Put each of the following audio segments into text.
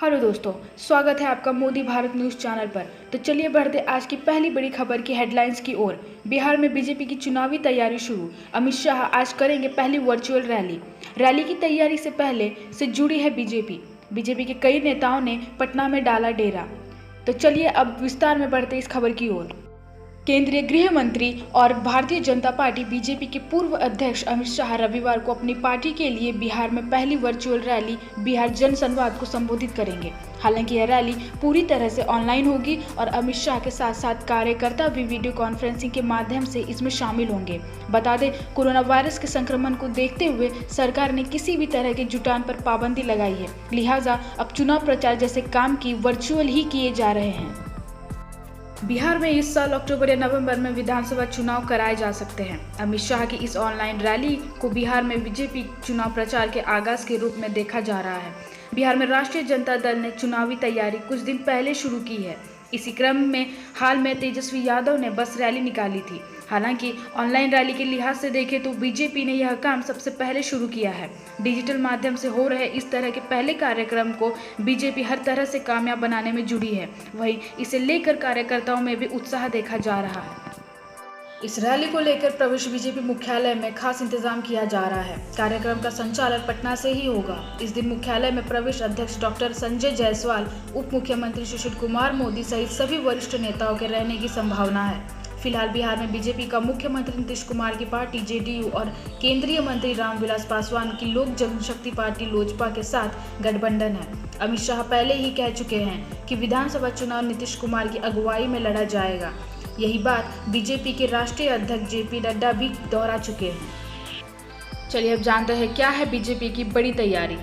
Hello दोस्तों, स्वागत है आपका मोदी भारत न्यूज़ चैनल पर। तो चलिए बढ़ते आज की पहली बड़ी खबर की हेडलाइंस की ओर। बिहार में बीजेपी की चुनावी तैयारी शुरू। अमित शाह आज करेंगे पहली वर्चुअल रैली की तैयारी से पहले से जुड़ी है बीजेपी के कई नेताओं ने पटना में डाला डेरा। तो चलिए अब विस्तार में बढ़ते इस खबर की ओर। केंद्रीय गृह मंत्री और भारतीय जनता पार्टी बीजेपी के पूर्व अध्यक्ष अमित शाह रविवार को अपनी पार्टी के लिए बिहार में पहली वर्चुअल रैली बिहार जन संवाद को संबोधित करेंगे। हालांकि यह रैली पूरी तरह से ऑनलाइन होगी और अमित शाह के साथ साथ कार्यकर्ता भी वीडियो कॉन्फ्रेंसिंग के माध्यम से इसमें शामिल होंगे। बता दें, कोरोना वायरस के संक्रमण को देखते हुए सरकार ने किसी भी तरह के जुटान पर पाबंदी लगाई है, लिहाजा अब चुनाव प्रचार जैसे काम की वर्चुअल ही किए जा रहे हैं। बिहार में इस साल अक्टूबर या नवंबर में विधानसभा चुनाव कराए जा सकते हैं। अमित शाह की इस ऑनलाइन रैली को बिहार में बीजेपी चुनाव प्रचार के आगाज के रूप में देखा जा रहा है। बिहार में राष्ट्रीय जनता दल ने चुनावी तैयारी कुछ दिन पहले शुरू की है। इसी क्रम में हाल में तेजस्वी यादव ने बस रैली निकाली थी। हालांकि ऑनलाइन रैली के लिहाज से देखें तो बीजेपी ने यह काम सबसे पहले शुरू किया है। डिजिटल माध्यम से हो रहे इस तरह के पहले कार्यक्रम को बीजेपी हर तरह से कामयाब बनाने में जुड़ी है। वहीं इसे लेकर कार्यकर्ताओं में भी उत्साह देखा जा रहा है। इस रैली को लेकर प्रदेश बीजेपी मुख्यालय में खास इंतजाम किया जा रहा है। कार्यक्रम का संचालन पटना से ही होगा। इस दिन मुख्यालय में प्रदेश अध्यक्ष डॉक्टर संजय जायसवाल, उप मुख्यमंत्री सुशील कुमार मोदी सहित सभी वरिष्ठ नेताओं के रहने की संभावना है। फिलहाल बिहार में बीजेपी का मुख्यमंत्री नीतीश कुमार की पार्टी जेडीयू और केंद्रीय मंत्री रामविलास पासवान की लोक जनशक्ति पार्टी लोजपा के साथ गठबंधन है। अमित शाह पहले ही कह चुके हैं कि विधानसभा चुनाव नीतीश कुमार की अगुवाई में लड़ा जाएगा। यही बात बीजेपी के राष्ट्रीय अध्यक्ष जेपी नड्डा भी दोहरा चुके हैं। चलिए अब जानते हैं क्या है बीजेपी की बड़ी तैयारी।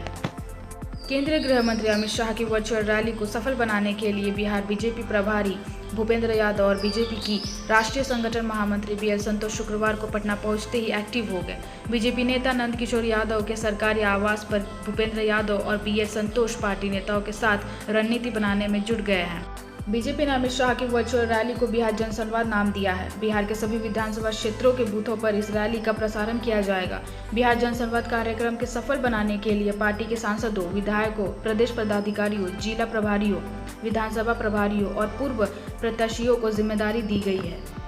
केंद्रीय गृह मंत्री अमित शाह की वर्चुअल रैली को सफल बनाने के लिए बिहार बीजेपी प्रभारी भूपेंद्र यादव और बीजेपी की राष्ट्रीय संगठन महामंत्री बीएल संतोष शुक्रवार को पटना पहुंचते ही एक्टिव हो गए। बीजेपी नेता नंद किशोर यादव के सरकारी आवास पर भूपेंद्र यादव और बीएल संतोष पार्टी नेताओं के साथ रणनीति बनाने में जुट गए हैं। बीजेपी ने अमित शाह की वर्चुअल रैली को बिहार जनसंवाद नाम दिया है। बिहार के सभी विधानसभा क्षेत्रों के बूथों पर इस रैली का प्रसारण किया जाएगा। बिहार जनसंवाद कार्यक्रम के सफल बनाने के लिए पार्टी के सांसदों, विधायकों, प्रदेश पदाधिकारियों, जिला प्रभारियों, विधानसभा प्रभारियों और पूर्व प्रत्याशियों को जिम्मेदारी दी गई है।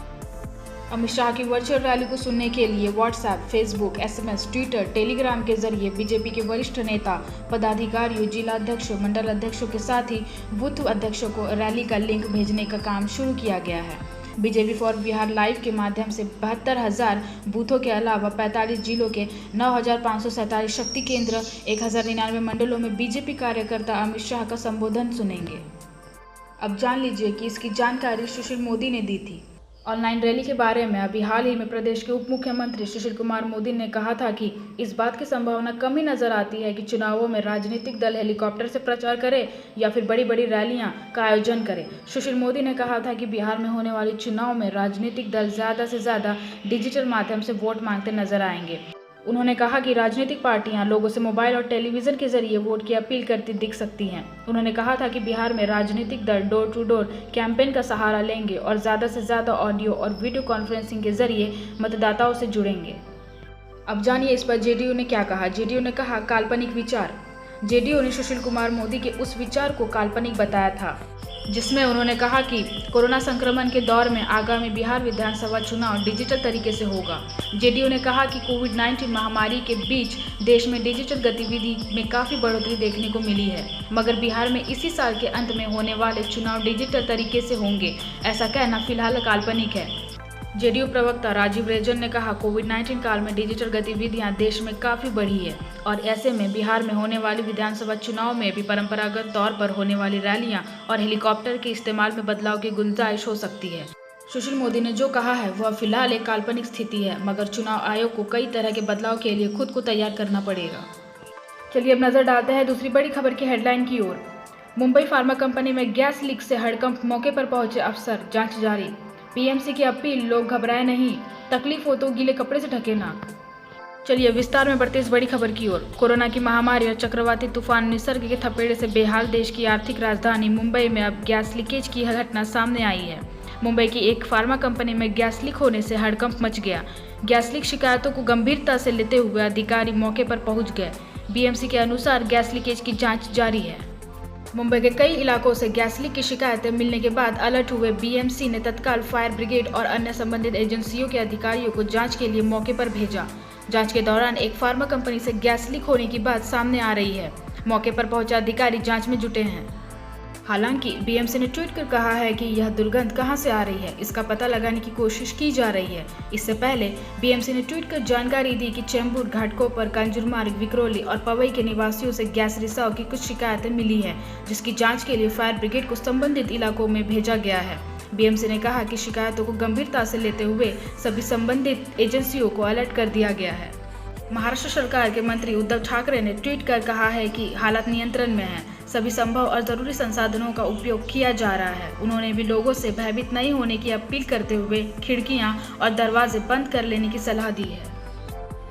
अमित शाह की वर्चुअल रैली को सुनने के लिए WhatsApp, Facebook, SMS, Twitter, Telegram के जरिए बीजेपी के वरिष्ठ नेता, पदाधिकारियों, जिला अध्यक्षों, मंडल अध्यक्षों के साथ ही बूथ अध्यक्षों को रैली का लिंक भेजने का काम शुरू किया गया है। बीजेपी फॉर बिहार लाइव के माध्यम से 72,000 बूथों के अलावा 45 जिलों के 9,547 शक्ति केंद्र, 1,099 मंडलों में बीजेपी कार्यकर्ता अमित शाह का संबोधन सुनेंगे। अब जान लीजिए कि इसकी जानकारी सुशील मोदी ने दी थी। ऑनलाइन रैली के बारे में अभी हाल ही में प्रदेश के उप मुख्यमंत्री सुशील कुमार मोदी ने कहा था कि इस बात की संभावना कम ही नजर आती है कि चुनावों में राजनीतिक दल हेलीकॉप्टर से प्रचार करें या फिर बड़ी बड़ी रैलियां का आयोजन करें। सुशील मोदी ने कहा था कि बिहार में होने वाले चुनाव में राजनीतिक दल ज़्यादा से ज़्यादा डिजिटल माध्यम से वोट मांगते नजर आएंगे। उन्होंने कहा कि राजनीतिक पार्टियां लोगों से मोबाइल और टेलीविजन के जरिए वोट की अपील करती दिख सकती हैं। उन्होंने कहा था कि बिहार में राजनीतिक दल डोर टू डोर कैंपेन का सहारा लेंगे और ज़्यादा से ज़्यादा ऑडियो और वीडियो कॉन्फ्रेंसिंग के जरिए मतदाताओं से जुड़ेंगे। अब जानिए इस पर जेडीयू ने क्या कहा। जेडीयू ने कहा, काल्पनिक विचार। जेडीयू ने सुशील कुमार मोदी के उस विचार को काल्पनिक बताया था जिसमें उन्होंने कहा कि कोरोना संक्रमण के दौर में आगामी बिहार विधानसभा चुनाव डिजिटल तरीके से होगा। जेडीयू ने कहा कि कोविड-19 महामारी के बीच देश में डिजिटल गतिविधि में काफ़ी बढ़ोतरी देखने को मिली है, मगर बिहार में इसी साल के अंत में होने वाले चुनाव डिजिटल तरीके से होंगे, ऐसा कहना फिलहाल काल्पनिक है। जेडीयू प्रवक्ता राजीव रंजन ने कहा, कोविड-19 काल में डिजिटल गतिविधियां देश में काफ़ी बढ़ी है और ऐसे में बिहार में होने वाली विधानसभा चुनाव में भी परंपरागत तौर पर होने वाली रैलियां और हेलीकॉप्टर के इस्तेमाल में बदलाव की गुंजाइश हो सकती है। सुशील मोदी ने जो कहा है वह फिलहाल एक काल्पनिक स्थिति है, मगर चुनाव आयोग को कई तरह के बदलाव के लिए खुद को तैयार करना पड़ेगा। चलिए अब नजर डालते हैं दूसरी बड़ी खबर की हेडलाइन की ओर। मुंबई फार्मा कंपनी में गैस लीक से हड़कंप, मौके पर पहुंचे अफसर, जांच जारी। पीएमसी की अपील, लोग घबराए नहीं, तकलीफ हो तो गीले कपड़े से ढके नाक। चलिए विस्तार में बढ़ते इस बड़ी खबर की ओर। कोरोना की महामारी और चक्रवाती तूफान निसर्ग के थपेड़े से बेहाल देश की आर्थिक राजधानी मुंबई में अब गैस लीकेज की घटना सामने आई है। मुंबई की एक फार्मा कंपनी में गैस लीक होने से हड़कंप मच गया। गैस लीक शिकायतों को गंभीरता से लेते हुए अधिकारी मौके पर पहुंच गए। बीएमसी के अनुसार गैस लीकेज की जांच जारी है। मुंबई के कई इलाकों से गैस लीक की शिकायतें मिलने के बाद अलर्ट हुए बीएमसी ने तत्काल फायर ब्रिगेड और अन्य संबंधित एजेंसियों के अधिकारियों को जांच के लिए मौके पर भेजा। जांच के दौरान एक फार्मा कंपनी से गैस लीक होने की बात सामने आ रही है। मौके पर पहुंचे अधिकारी जांच में जुटे हैं। हालांकि बीएमसी ने ट्वीट कर कहा है कि यह दुर्गंध कहां से आ रही है, इसका पता लगाने की कोशिश की जा रही है। इससे पहले बीएमसी ने ट्वीट कर जानकारी दी कि चेंबूर, घाटकोपर, कांजुरमार्ग, विक्रोली और पवई के निवासियों से गैस रिसाव की कुछ शिकायतें मिली हैं, जिसकी जांच के लिए फायर ब्रिगेड को संबंधित इलाकों में भेजा गया है। बीएमसी ने कहा कि शिकायतों को गंभीरता से लेते हुए सभी संबंधित एजेंसियों को अलर्ट कर दिया गया है। महाराष्ट्र सरकार के मंत्री उद्धव ठाकरे ने ट्वीट कर कहा है कि हालात नियंत्रण में है, सभी संभव और जरूरी संसाधनों का उपयोग किया जा रहा है। उन्होंने भी लोगों से भयभीत नहीं होने की अपील करते हुए खिड़कियां और दरवाजे बंद कर लेने की सलाह दी है।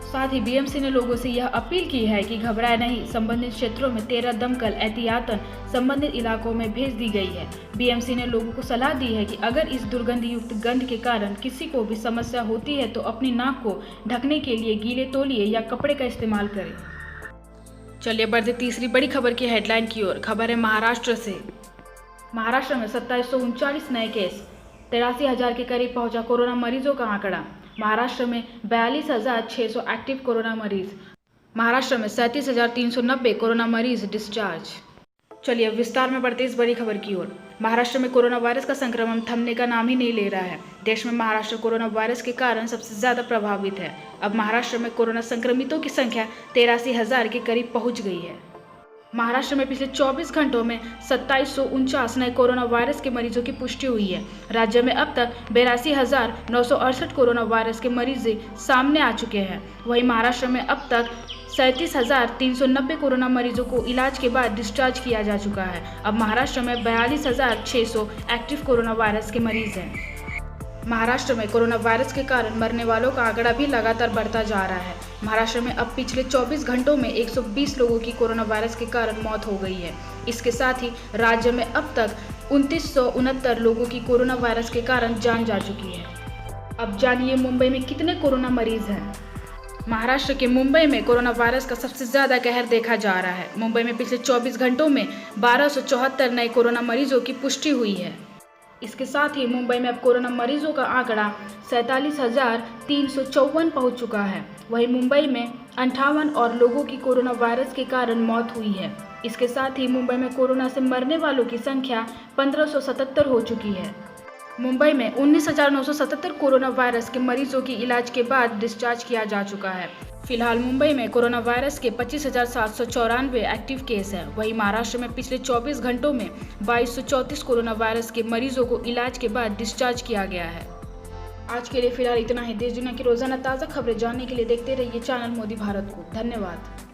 साथ ही बीएमसी ने लोगों से यह अपील की है कि घबराए नहीं। संबंधित क्षेत्रों में 13 दमकल एहतियातन संबंधित इलाकों में भेज दी गई है। बीएमसी ने लोगों को सलाह दी है कि अगर इस दुर्गंध युक्त गंध के कारण किसी को भी समस्या होती है तो अपनी नाक को ढकने के लिए गीले तौलिए या कपड़े का इस्तेमाल करें। चलिए बढ़ते तीसरी बड़ी खबर की हेडलाइन की ओर। खबर है महाराष्ट्र से। महाराष्ट्र में 2739 नए केस, 83,000 के करीब पहुंचा कोरोना मरीजों का आंकड़ा। महाराष्ट्र में 42,600 एक्टिव कोरोना मरीज। महाराष्ट्र में 37,390 कोरोना मरीज डिस्चार्ज। चलिए अब विस्तार में बढ़ते इस बड़ी खबर की ओर। महाराष्ट्र में कोरोना वायरस का संक्रमण थमने का नाम ही नहीं ले रहा है। देश में महाराष्ट्र कोरोना वायरस के कारण सबसे ज्यादा प्रभावित है। अब महाराष्ट्र में कोरोना संक्रमितों की संख्या 83,000 के करीब पहुंच गई है। महाराष्ट्र में पिछले 24 घंटों में 2749 नए कोरोना वायरस के मरीजों की पुष्टि हुई है। राज्य में अब तक 82,968 कोरोना वायरस के मरीज सामने आ चुके हैं। वहीं महाराष्ट्र में अब तक 37,390 कोरोना मरीजों को इलाज के बाद डिस्चार्ज किया जा चुका है। अब महाराष्ट्र में 42,600 एक्टिव कोरोना वायरस के मरीज हैं। महाराष्ट्र में कोरोना वायरस के कारण मरने वालों का आंकड़ा भी लगातार बढ़ता जा रहा है। महाराष्ट्र में अब पिछले 24 घंटों में 120 लोगों की कोरोना वायरस के कारण मौत हो गई है। इसके साथ ही राज्य में अब तक 2969 लोगों की कोरोना वायरस के कारण जान जा चुकी है। अब जानिए मुंबई में कितने कोरोना मरीज हैं। महाराष्ट्र के मुंबई में कोरोना वायरस का सबसे ज्यादा कहर देखा जा रहा है। मुंबई में पिछले 24 घंटों में 1274 नए कोरोना मरीजों की पुष्टि हुई है। इसके साथ ही मुंबई में अब कोरोना मरीजों का आंकड़ा 47,354 पहुंच चुका है। वहीं मुंबई में 58 और लोगों की कोरोना वायरस के कारण मौत हुई है। इसके साथ ही मुंबई में कोरोना से मरने वालों की संख्या 1577 हो चुकी है। मुंबई में 19,977 कोरोना वायरस के मरीजों की इलाज के बाद डिस्चार्ज किया जा चुका है। फिलहाल मुंबई में कोरोना वायरस के 25,794 एक्टिव केस हैं। वहीं महाराष्ट्र में पिछले 24 घंटों में 2234 कोरोना वायरस के मरीजों को इलाज के बाद डिस्चार्ज किया गया है। आज के लिए फिलहाल इतना ही। देश दुनिया की रोजाना ताज़ा खबरें जानने के लिए देखते रहिए चैनल मोदी भारत को। धन्यवाद।